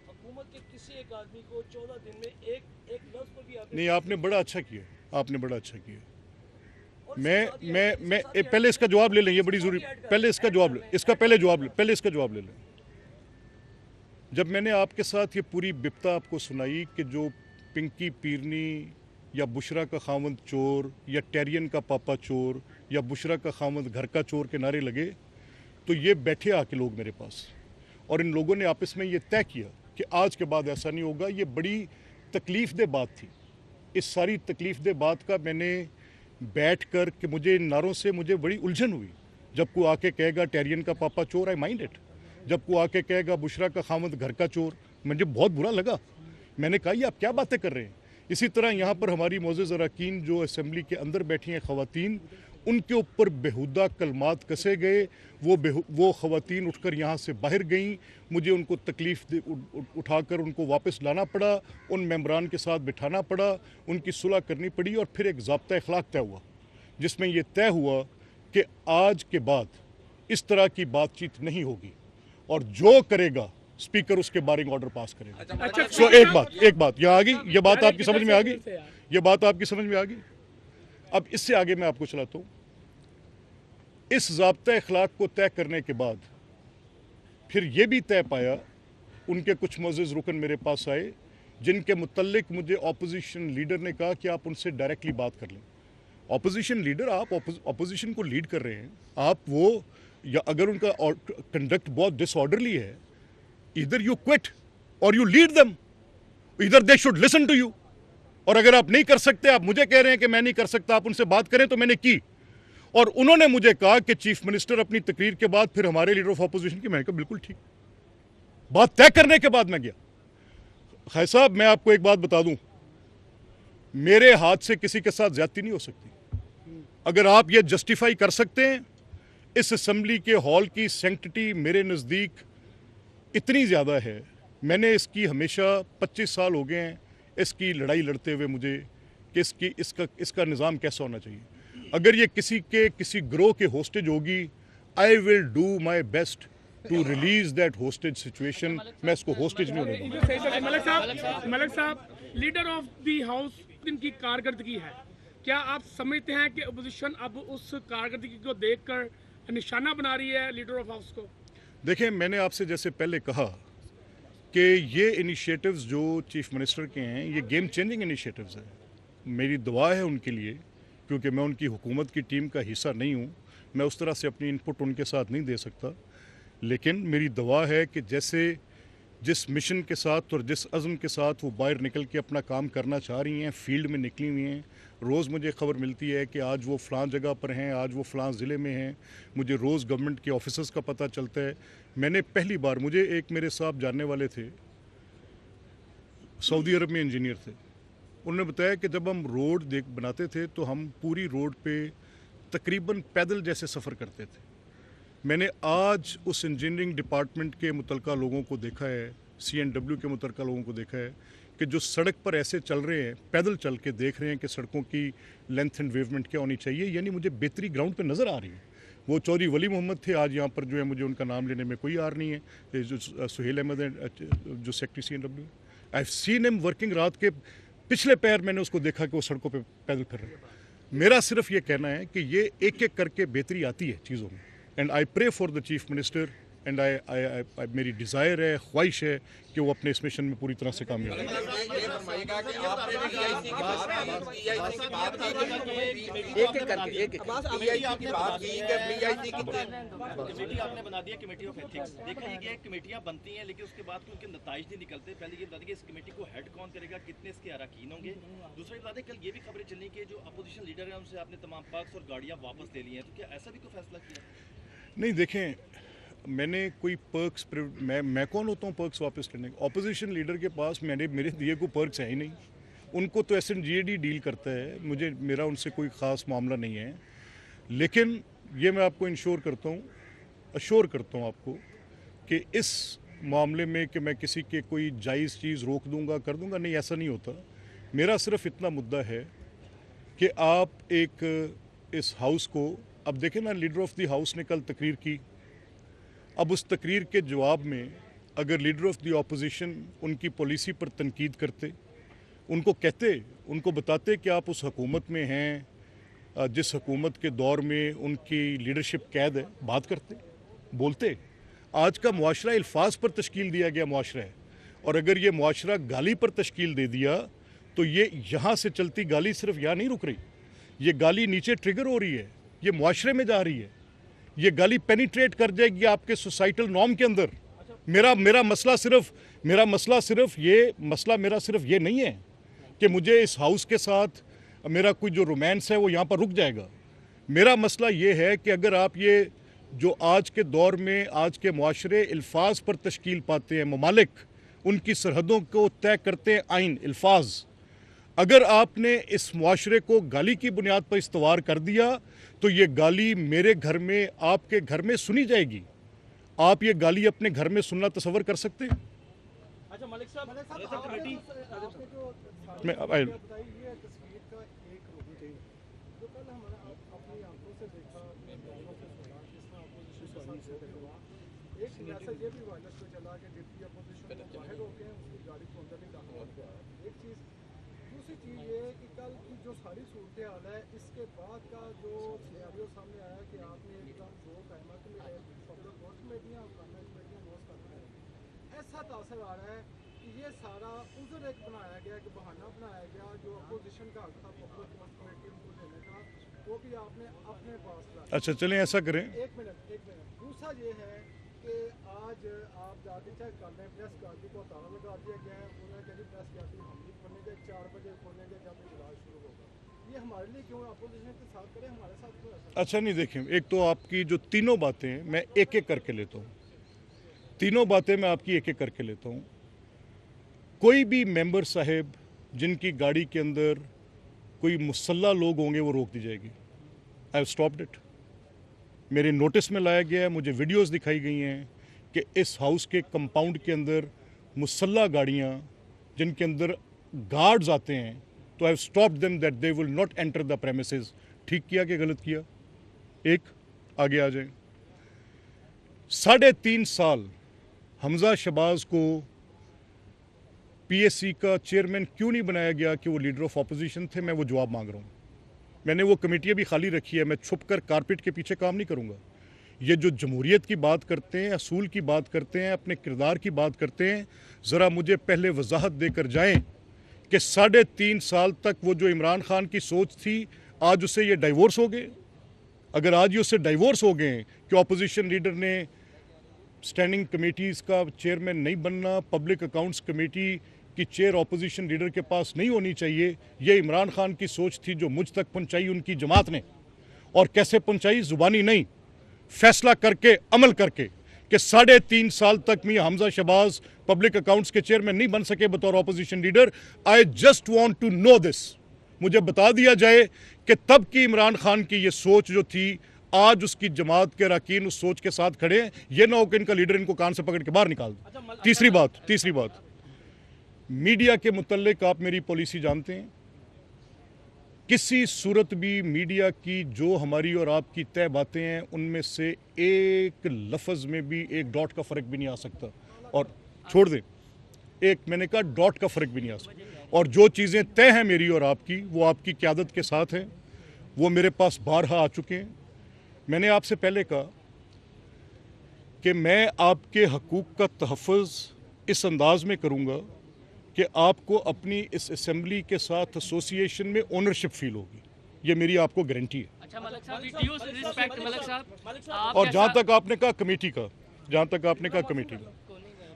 हुकूमत के किसी एक आदमी को 14 दिन में एक लफ्ज़ पर भी आपने नहीं, आपने बड़ा अच्छा किया, आपने बड़ा अच्छा किया। मैं पहले इसका जवाब ले लें, ये बड़ी ज़रूरी, पहले इसका जवाब ले, इसका पहले जवाब ले लें। जब मैंने आपके साथ ये पूरी बिपता आपको सुनाई कि जो पिंकी पीरनी या बुशरा का खामद चोर या टेरियन का पापा चोर या बुशरा का खामद घर का चोर के नारे लगे, तो ये बैठे आके लोग मेरे पास, और इन लोगों ने आपस में ये तय किया कि आज के बाद ऐसा नहीं होगा। ये बड़ी तकलीफ़ दे बात थी। इस सारी तकलीफ़ दे बात का मैंने बैठ कर कि मुझे इन नारों से मुझे बड़ी उलझन हुई। जब कोई आके कहेगा टेरियन का पापा चोर, आई माइंड इट। जब कोई आके कहेगा बुशरा का खामद घर का चोर, मुझे बहुत बुरा लगा। मैंने कहा ये आप क्या बातें कर रहे हैं। इसी तरह यहाँ पर हमारी मोअज़्ज़ज़ अरकान जो असेंबली के अंदर बैठी हैं ख़वातीन, उनके ऊपर बेहुदा कलमात कसे गए। वो ख़वातीन उठकर यहाँ से बाहर गईं। मुझे उनको तकलीफ़ उठाकर उनको वापस लाना पड़ा, उन मेंबरान के साथ बिठाना पड़ा, उनकी सुलह करनी पड़ी, और फिर एक ज़ाब्ता अखलाक तय हुआ जिसमें यह तय हुआ कि आज के बाद इस तरह की बातचीत नहीं होगी, और जो करेगा स्पीकर उसके बारे में ऑर्डर पास करेगा। अच्छा, सो एक बात यहाँ आ गई, ये बात आपकी समझ में आ गई, ये बात आपकी समझ में आ गई। अब इससे आगे मैं आपको चलाता हूँ। इस ज़ाब्ता अखलाक को तय करने के बाद फिर ये भी तय पाया, उनके कुछ मुअज़्ज़ज़ रुकन मेरे पास आए जिनके मुतल्लिक मुझे ऑपोजिशन लीडर ने कहा कि आप उनसे डायरेक्टली बात कर लें। ऑपोजिशन लीडर, आप ऑपोजिशन को लीड कर रहे हैं, आप वो, या अगर उनका कंडक्ट बहुत डिसऑर्डरली है, इधर यू क्विट और यू लीड देम, इधर they should listen to you. और अगर आप नहीं कर सकते, आप मुझे कह रहे हैं कि मैं नहीं कर सकता, आप उनसे बात करें, तो मैंने की। और उन्होंने मुझे कहा कि चीफ मिनिस्टर अपनी तकरीर के बाद फिर हमारे लीडर ऑफ अपोजिशन की, मैंने कहा बिल्कुल ठीक। बात तय करने के बाद मैं गया। खैर साहब, मैं आपको एक बात बता दूं, मेरे हाथ से किसी के साथ ज्यादती नहीं हो सकती। अगर आप ये जस्टिफाई कर सकते हैं, इस असेंबली के हॉल की सैंक्टिटी मेरे नज़दीक इतनी ज़्यादा है, मैंने इसकी हमेशा 25 साल हो गए हैं इसकी लड़ाई लड़ते हुए मुझे, कि इसका निज़ाम कैसा होना चाहिए। अगर ये किसी ग्रोह के होस्टेज होगी, I will do my best to release that hostage situation. मैं इसको होस्टेज नहीं होने दूंगा। मलिक साहब, लीडर ऑफ द हाउस इनकी कारकर्दगी है, क्या आप समझते हैं कि अपोजिशन अब उस कारकर्दगी को देखकर निशाना बना रही है लीडर ऑफ हाउस को? देखें, मैंने आपसे जैसे पहले कहा कि ये इनिशिएटिव्स जो चीफ मिनिस्टर के हैं, ये गेम चेंजिंग इनिशिएटिव्स हैं। मेरी दुआ है उनके लिए, क्योंकि मैं उनकी हुकूमत की टीम का हिस्सा नहीं हूँ, मैं उस तरह से अपनी इनपुट उनके साथ नहीं दे सकता, लेकिन मेरी दुआ है कि जैसे जिस मिशन के साथ और जिस अज़्म के साथ वो बाहर निकल के अपना काम करना चाह रही हैं, फील्ड में निकली हुई हैं। रोज़ मुझे खबर मिलती है कि आज वो फ़लाँ जगह पर हैं, आज वो फ़लाँ ज़िले में हैं। मुझे रोज़ गवर्नमेंट के ऑफिसर्स का पता चलता है। मैंने पहली बार, मुझे एक मेरे साहब जानने वाले थे, सऊदी अरब में इंजीनियर थे, उन्होंने बताया कि जब हम रोड बनाते थे तो हम पूरी रोड पे तकरीबन पैदल जैसे सफ़र करते थे। मैंने आज उस इंजीनियरिंग डिपार्टमेंट के मुतलका लोगों को देखा है, CNW के मुतलका लोगों को देखा है कि जो सड़क पर ऐसे चल रहे हैं, पैदल चल के देख रहे हैं कि सड़कों की लेंथ एंड वेवमेंट क्या होनी चाहिए। यानी मुझे बेहतरी ग्राउंड पे नज़र आ रही है। वो चौधरी वली मोहम्मद थे, आज यहाँ पर जो है मुझे उनका नाम लेने में कोई आर नहीं है, जो सुहेल अहमद है जो secretary CNW, I have seen him working. रात के पिछले पैर मैंने उसको देखा कि वो सड़कों पे पैदल कर रहे हैं। मेरा सिर्फ ये कहना है कि ये एक एक करके बेहतरी आती है चीज़ों में, and I pray for the chief minister, and मेरी डिज़ायर है, ख्वाहिश है कि वो अपने इस मिशन में पूरी तरह से कामयाब हो। कमेटी आपने बना दिया, कमेटी ऑफ एथिक्स। देखा ये कि कमेटियां बनती हैं लेकिन उसके बाद उनके नताइज नहीं निकलते। पहले ये बता दें कि इस कमेटी को हेड कौन करेगा, कितने इसके अरकान होंगे। दूसरा ये बता दें, कल ये भी खबरें चली कि जो अपोजिशन लीडर है उनसे आपने तमाम पर्क्स और गाड़ियाँ वापस ले ली हैं, तो क्या ऐसा भी कोई फैसला किया? नहीं, देखें, मैंने कोई पर्क्स, मैं कौन होता हूँ पर्क्स वापस करने का? ऑपोजिशन लीडर के पास मेरे दिए कोई पर्क्स है ही नहीं। उनको तो SNGAD डील करता है, मेरा उनसे कोई ख़ास मामला नहीं है। लेकिन ये मैं आपको अश्योर करता हूँ आपको कि इस मामले में कि मैं किसी के कोई जायज़ चीज़ रोक दूँगा, कर दूँगा, नहीं, ऐसा नहीं होता। मेरा सिर्फ इतना मुद्दा है कि आप इस हाउस को, अब देखें ना, लीडर ऑफ द हाउस ने कल तकरीर की। अब उस तकरीर के जवाब में अगर लीडर ऑफ द ऑपोजिशन उनकी पॉलिसी पर तनकीद करते, उनको कहते, उनको बताते कि आप उस हुकूमत में हैं, जिस हुकूमत के दौर में उनकी लीडरशिप कैद है, बात करते, बोलते। आज का मुआशरा अल्फाज पर तश्कील दिया गया मुआशरा है, और अगर ये मुआशरा गाली पर तश्कील दे दिया तो ये यहाँ से चलती गाली सिर्फ यहाँ नहीं रुक रही, ये गाली नीचे ट्रिगर हो रही है, ये मुआशरे में जा रही है, ये गाली पेनिट्रेट कर जाएगी आपके सोसाइटल नॉर्म के अंदर। मेरा मसला सिर्फ ये नहीं है कि मुझे इस हाउस के साथ मेरा कोई जो रोमांस है वो यहाँ पर रुक जाएगा। मेरा मसला ये है कि अगर आप ये जो आज के दौर में आज के मुआशरे अल्फाज पर तश्कील पाते हैं, ममालिक उनकी सरहदों को तय करते हैं आइन अल्फाज, अगर आपने इस मुआशरे को गाली की बुनियाद पर इस्तवार कर दिया तो ये गाली मेरे घर में, आपके घर में सुनी जाएगी। आप ये गाली अपने घर में सुनना तसव्वुर कर सकते हैं? अच्छा मलिक साहब, सारी सूरत हाल है, इसके बाद का जो सिनेरियो सामने आया कि आपने एकदम जो कहना कि पब्लिक कमेटियाँ ऐसा तासर आ रहा है कि ये सारा उधर एक बनाया गया, एक बहाना बनाया गया जो अपोजिशन का हक था पब्लिक कमेटी को देने का, वो भी आपने अपने पास रखा। अच्छा चलें ऐसा करें, एक मिनट। दूसरा ये है कि आज आप जाके चेक कर लें, प्रेस गाड़ी को ताला लगा दिया गया है, उन्होंने कहा प्रेस गाड़ी हम नहीं खोलेंगे, 4 बजे खोलेंगे जब इजलास शुरू होगा। ये हमारे लिए क्यों, अपोजिशन के साथ करें, हमारे साथ क्यों ऐसा? अच्छा नहीं, देखें, एक तो आपकी जो तीनों बातें मैं एक एक करके लेता हूँ, तीनों बातें मैं आपकी एक एक करके लेता हूँ। कोई भी मेंबर साहब जिनकी गाड़ी के अंदर कोई मुसल्ला लोग होंगे वो रोक दी जाएगी। आई हैव स्टॉप्ड इट, मेरे नोटिस में लाया गया है, मुझे वीडियोस दिखाई गई हैं कि इस हाउस के कंपाउंड के अंदर मुसल्ला गाड़ियाँ जिनके अंदर गार्ड्स आते हैं, तो I have stopped them that they will not enter the premises. ठीक किया कि गलत किया? एक आगे आ जाए। 3.5 साल हमजा शहबाज को पीएससी का चेयरमैन क्यों नहीं बनाया गया कि वो लीडर ऑफ अपोजिशन थे? मैं वो जवाब मांग रहा हूँ। मैंने वो कमेटियाँ भी खाली रखी है, मैं छुप कर कारपेट के पीछे काम नहीं करूँगा। ये जो जमहूरियत की बात करते हैं, असूल की बात करते हैं, अपने किरदार की बात करते हैं, ज़रा मुझे पहले वजाहत देकर जाएं कि 3.5 साल तक वो जो इमरान खान की सोच थी, आज उसे ये डाइवोर्स हो गए। अगर आज ये उससे डाइवोर्स हो गए कि अपोजिशन लीडर ने स्टैंडिंग कमेटीज़ का चेयरमैन नहीं बनना, पब्लिक अकाउंट्स कमेटी की चेयर अपोजिशन लीडर के पास नहीं होनी चाहिए, ये इमरान खान की सोच थी जो मुझ तक पहुंचाई उनकी जमात ने। और कैसे पहुंचाई? ज़ुबानी नहीं, फैसला करके, अमल करके कि 3.5 साल तक मियां हमजा शहबाज पब्लिक अकाउंट्स के चेयरमैन नहीं बन सके बतौर opposition leader. I just want to know this, मुझे बता दिया जाए कि तब की इमरान खान की ये सोच जो थी, आज उसकी जमात के अरकान उस सोच के साथ खड़े हैं। ये ना हो कि इनका लीडर इनको कान से पकड़ के बाहर निकाल दे। तीसरी बात, मीडिया के मुतल्लिक आप मेरी पॉलिसी जानते हैं, किसी सूरत भी मीडिया की जो हमारी और आपकी तय बातें हैं उनमें से एक लफ्ज़ में भी एक डॉट का फ़र्क भी नहीं आ सकता। और छोड़ दें, एक मैंने कहा डॉट का फ़र्क भी नहीं आ सकता। और जो चीज़ें तय हैं मेरी और आपकी, वो आपकी क़यादत के साथ हैं, वो मेरे पास बारहा आ चुके हैं। मैंने आपसे पहले कहा कि मैं आपके हकूक़ का तहफ़्फ़ुज़ इस अंदाज़ में करूँगा कि आपको अपनी इस असेंबली के साथ एसोसिएशन में ओनरशिप फील होगी। ये मेरी आपको गारंटी है। अच्छा मलिक साहब, रिड्यूस रिस्पेक्ट मलिक साहब, और जहाँ तक आपने कहा कमेटी का,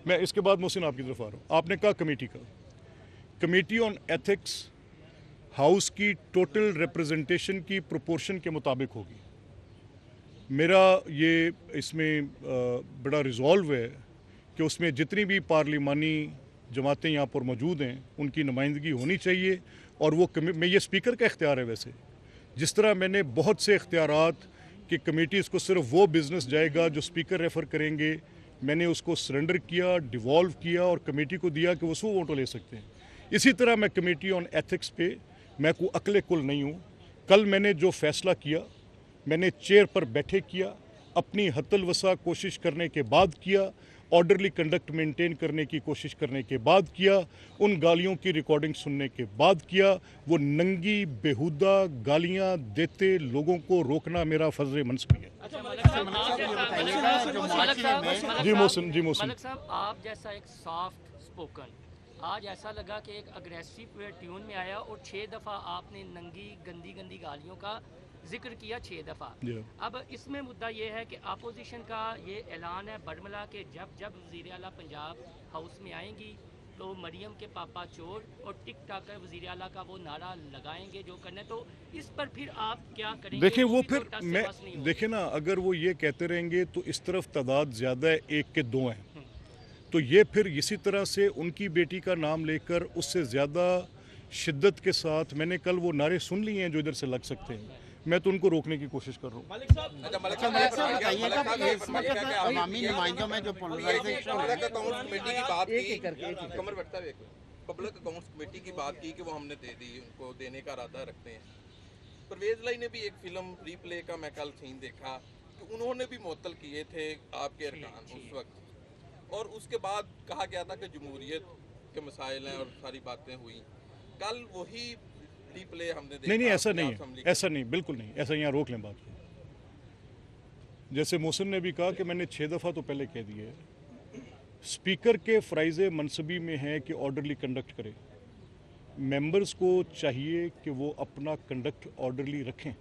मैं इसके बाद मोहसिन आपकी तरफ आ रहा हूँ। आपने कहा कमेटी ऑन एथिक्स हाउस की टोटल रिप्रेजेंटेशन की प्रोपोर्शन के मुताबिक होगी। मेरा ये इसमें बड़ा रिजॉल्व है कि उसमें जितनी भी पार्लिमानी जमातें यहाँ पर मौजूद हैं उनकी नुमाइंदगी होनी चाहिए। और वो मैं ये स्पीकर का इख्तियार है। वैसे जिस तरह मैंने बहुत से इख्तियारात कि कमेटीज़ को सिर्फ वो बिज़नेस जाएगा जो स्पीकर रेफ़र करेंगे, मैंने उसको सरेंडर किया, डिवॉल्व किया और कमेटी को दिया कि वो 100 वोटों ले सकते हैं। इसी तरह मैं कमेटी ऑन एथिक्स पे मैं कोई अकले कुल नहीं हूँ। कल मैंने जो फ़ैसला किया, मैंने चेयर पर बैठे किया, अपनी हतल वसा कोशिश करने के बाद किया ऑर्डरली कंडक्ट मेंटेन करने की कोशिश करने के बाद किया, उन गालियों की रिकॉर्डिंग सुनने के बाद किया। वो नंगी बेहुदा गालियां देते लोगों को रोकना मेरा फर्ज मनसबी है। जी मोहसिन, जी मोहसिन। मलिक साहब, आप जैसा एक सॉफ्ट स्पोकन, आज ऐसा लगा कि एक अग्रेसिव ट्यून में आया और 6 दफ़ा आपने नंगी गंदी गंदी गालियों का जिक्र किया, 6 दफ़ा। अब इसमें मुद्दा ये है कि अपोजिशन का ये ऐलान है बड़मला के जब जब वज़ीर आला पंजाब हाउस में आएंगी तो मरियम के पापा चोर और टिक टाकर वज़ीर आला का वो नारा लगाएंगे जो करने। तो इस पर फिर आप क्या करेंगे? देखें वो फिर मैं देखें ना, अगर वो ये कहते रहेंगे तो इस तरफ तादाद ज़्यादा है, 1 के 2 हैं, तो ये फिर इसी तरह से उनकी बेटी का नाम लेकर उससे ज़्यादा शिद्दत के साथ, मैंने कल वो नारे सुन लिए हैं जो इधर से लग सकते हैं, मैं तो उनको रोकने की कोशिश कर रहा हूँ। पब्लिक अकाउंट्स कमेटी की बात की कि वो हमने दे दी, उनको देने का इरादा रखते हैं। परवेज लाई ने भी एक फिल्म रीप्ले का मैं कल सीन देखा कि उन्होंने भी मुअत्तल किए थे आपके अरकान उस वक्त, और उसके बाद कहा गया था कि जमहूरियत के मसाइल हैं और सारी बातें हुई। कल वही रीप्ले हमने देखा। नहीं ऐसा नहीं है, ऐसा नहीं, बिल्कुल नहीं ऐसा। यहाँ रोक लें बात को। जैसे मोहसिन ने भी कहा कि मैंने 6 दफ़ा तो पहले कह दिए, स्पीकर के फ़राइज़ मनसबी में है कि ऑर्डरली कंडक्ट करे। मेंबर्स को चाहिए कि वो अपना कंडक्ट ऑर्डरली रखें।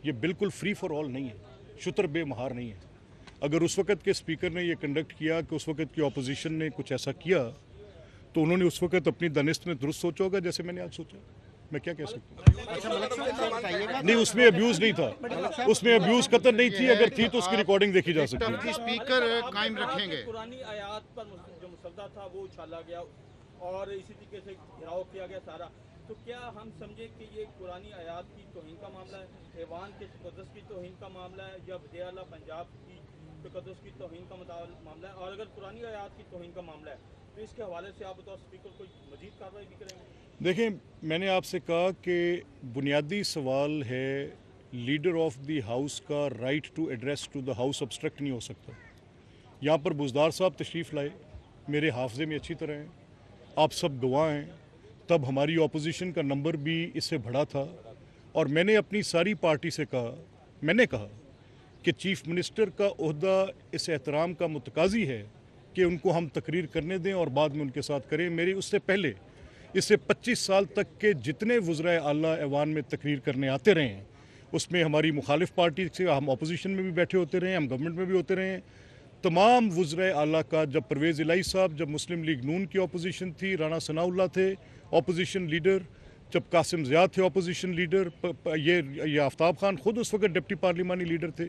ये बिल्कुल फ्री फॉर ऑल नहीं है, शुतर बेमहार नहीं है। अगर उस वक़्त के स्पीकर ने ये कंडक्ट किया कि उस वक़्त की अपोजिशन ने कुछ ऐसा किया तो उन्होंने उस वक़्त अपनी दानिश में दुरुस्त सोचा होगा, जैसे मैंने आज सोचा। मैं क्या कह सकता हूँ? नहीं, उसमें अब्यूज़ नहीं था, उसमें अब्यूज़ कतई नहीं थी। अगर थी तो उसकी रिकॉर्डिंग देखी जा सकती है। स्पीकर कायम रखेंगे। पुरानी आयात पर जो मुसद्दा था वो उछाला गया और इसी तरीके से घेराव किया गया सारा। तो क्या हम समझे कि ये पुरानी आयात की तौहीन का मामला है, ऐवान के तक़द्दुस की तौहीन का मामला है, या वज़ीर आला पंजाब की तक़द्दुस की तौहीन का मामला है? और अगर पुरानी आयात की तौहीन का मामला है तो इसके हवाले से आप बतौर स्पीकर कोई मजीद कार्रवाई भी करेंगे? देखें, मैंने आपसे कहा कि बुनियादी सवाल है, लीडर ऑफ द हाउस का right to address to the house obstruct नहीं हो सकता। यहाँ पर बुज़दार साहब तशरीफ़ लाए, मेरे हाफजे में अच्छी तरह हैं, आप सब गवाह हैं। तब हमारी अपोजिशन का नंबर भी इससे बढ़ा था और मैंने अपनी सारी पार्टी से कहा, मैंने कहा कि चीफ़ मिनिस्टर का ओहदा इस एहतराम का मुतकाज़ी है कि उनको हम तकरीर करने दें और बाद में उनके साथ करें। मेरी उससे पहले इससे 25 साल तक के जितने वज़राए आला ऐवान में तकरीर करने आते रहे हैं, उसमें हमारी मुखालिफ पार्टी से हम अपोजिशन में भी बैठे होते रहे, हम गवर्नमेंट में भी होते रहे हैं। तमाम वज़राए आला का, जब परवेज़ इलाही साहब, जब मुस्लिम लीग नून की अपोजिशन थी, राना सनाउल्लाह थे अपोजिशन लीडर, जब कासिम ज़ियाद थे अपोजिशन लीडर, ये आफ्ताब खान खुद उस वक्त डिप्टी पार्लिमानी लीडर थे।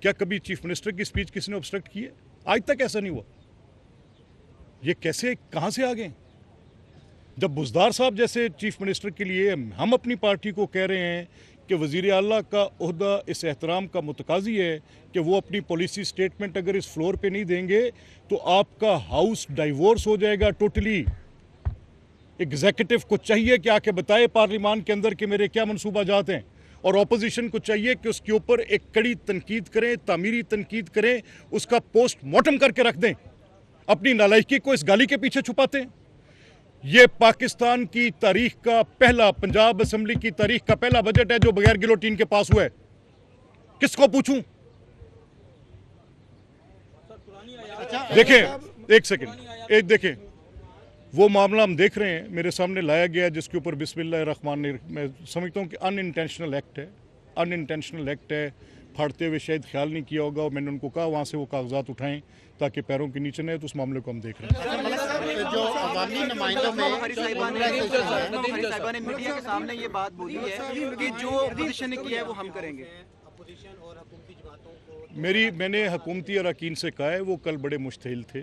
क्या कभी चीफ मिनिस्टर की स्पीच किसी ने ऑब्स्ट्रक्ट की है? आज तक ऐसा नहीं हुआ। ये कैसे, कहाँ से आ गए? जब बुज़दार साहब जैसे चीफ मिनिस्टर के लिए हम अपनी पार्टी को कह रहे हैं कि वज़ीर आला का ओहदा इस एहतराम का मुतकाज़ी है कि वो अपनी पॉलिसी स्टेटमेंट अगर इस फ्लोर पे नहीं देंगे तो आपका हाउस डाइवोर्स हो जाएगा टोटली। एग्जीक्यूटिव को चाहिए कि आके बताए पार्लिमान के अंदर कि मेरे क्या मनसूबा जात हैं, और अपोजिशन को चाहिए कि उसके ऊपर एक कड़ी तनकीद करें, तामीरी तनकीद करें, उसका पोस्टमार्टम करके रख दें। अपनी नालायकी को इस गाली के पीछे छुपाते हैं। ये पाकिस्तान की तारीख का पहला, पंजाब असेंबली की तारीख का पहला बजट है जो बगैर गिलोटीन के पास हुआ है। किसको पूछूं? देखें एक सेकंड, एक देखें, वो मामला हम देख रहे हैं, मेरे सामने लाया गया जिसके ऊपर बिस्मिल्लाहिर्रहमानिर्रहीम, मैं समझता हूँ कि अनइंटेंशनल एक्ट है, अनइंटेंशनल एक्ट है। फाड़ते हुए शायद ख्याल नहीं किया होगा और मैंने उनको कहा वहाँ से वो कागजात उठाएं ताकि पैरों के नीचे नहीं, तो उस मामले को हम देख रहे हैं। जो अवामी नुमाइंदों में साहिबा ने मीडिया के सामने ये बात बोली है कि जो अपोजिशन ने किया है वो हम करेंगे। मैंने हुकूमती अरकान से कहा है, वो कल बड़े मुश्तिल थे,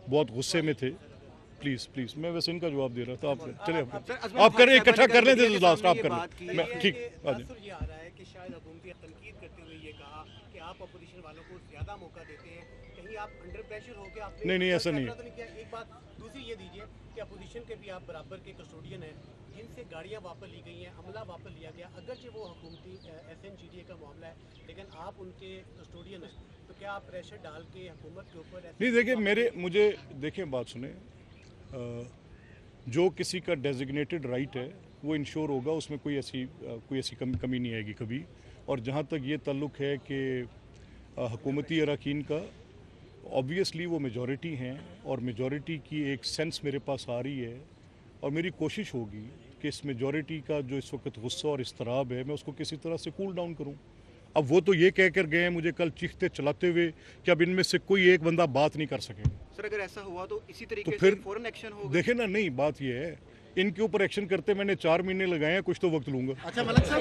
बहुत गुस्से में थे। प्लीज़ मैं वैसे इनका जवाब दे रहा था। आप चले, आप करें, इकट्ठा कर लें, लास्ट आप कर लें। मैं ठीक आ जाए। शायद हुकूमती तनकीद करते हुए ये कहा कि आप अपोजिशन वालों को ज़्यादा मौका देते हैं, कहीं आप अंडर प्रेशर हो गए? नहीं ऐसा नहीं है। एक बात दूसरी ये दीजिए कि अपोजिशन के भी आप बराबर के कस्टोडियन हैं, जिनसे गाड़ियाँ वापस ली गई हैं, अमला वापस लिया गया, अगरचे वो हुकूमती SNGDA का मामला है, लेकिन आप उनके कस्टोडियन हैं, तो क्या आप प्रेशर डाल के हुकूमत के ऊपर नहीं, देखिए मुझे देखिए बात सुने, जो किसी का डेजिग्नेटेड राइट है वो इंश्योर होगा, उसमें कोई ऐसी कमी नहीं आएगी कभी। और जहाँ तक ये ताल्लुक़ है कि हुकूमती अरकान का, ऑब्वियसली वो मेजॉरिटी हैं और मेजॉरिटी की एक सेंस मेरे पास आ रही है, और मेरी कोशिश होगी कि इस मेजॉरिटी का जो इस वक्त गुस्सा और इस्तराब है मैं उसको किसी तरह से कूल डाउन करूं। अब वो तो ये कह कर गए हैं मुझे कल चीखते चलाते हुए कि अब इनमें से कोई एक बंदा बात नहीं कर सकेगा। सर अगर ऐसा हुआ तो इसी तरीके तो से फिर फौरन एक्शन होगा? देखे ना, नहीं बात ये है, इनके ऊपर एक्शन करते मैंने 4 महीने लगाए हैं, कुछ तो वक्त लूँगा। अच्छा मलिक साहब